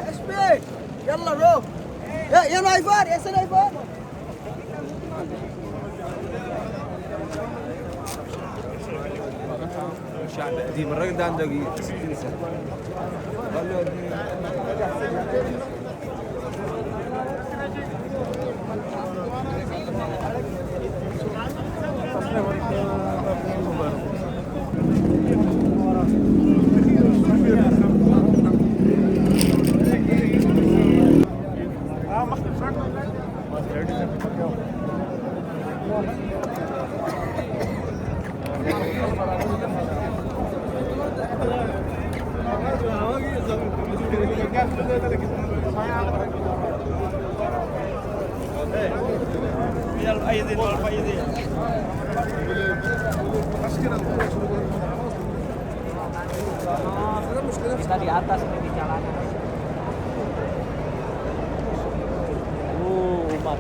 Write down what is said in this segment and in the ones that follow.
ايش بيك؟ يلا روح. يا نايفر يا سنايفر. شعب قديم، الراجل ده عنده 60 سنة. Kita di atas ini di jalan. Umat.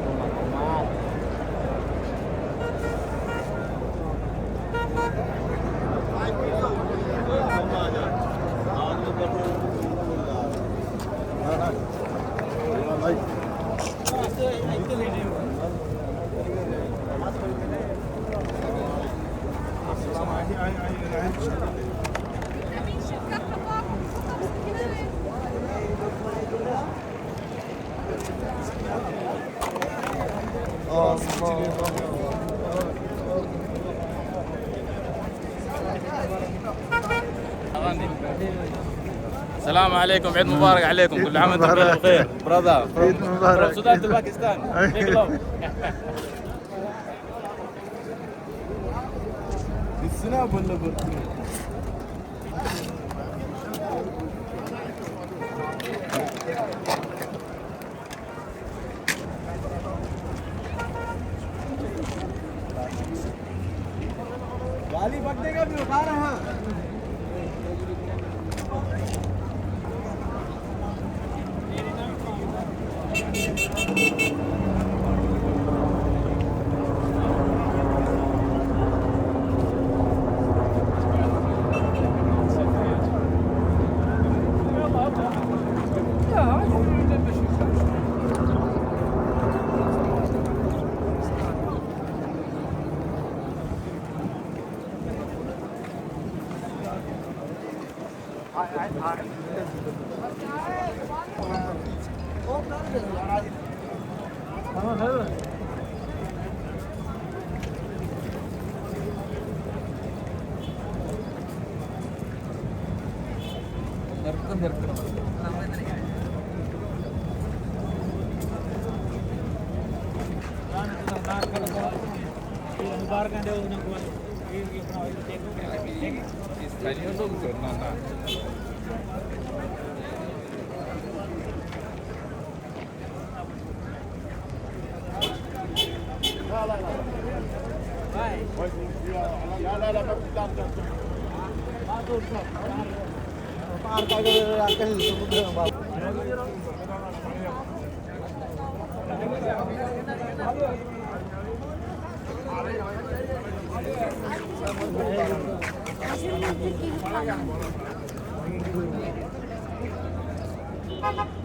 السلام عليكم، عيد مبارك عليكم، كل عام وانتم بخير. براذر عيد مبارك. السودان باكستان. السناب ولا गाली बक देगा भी उठा रहे हैं। Thank you.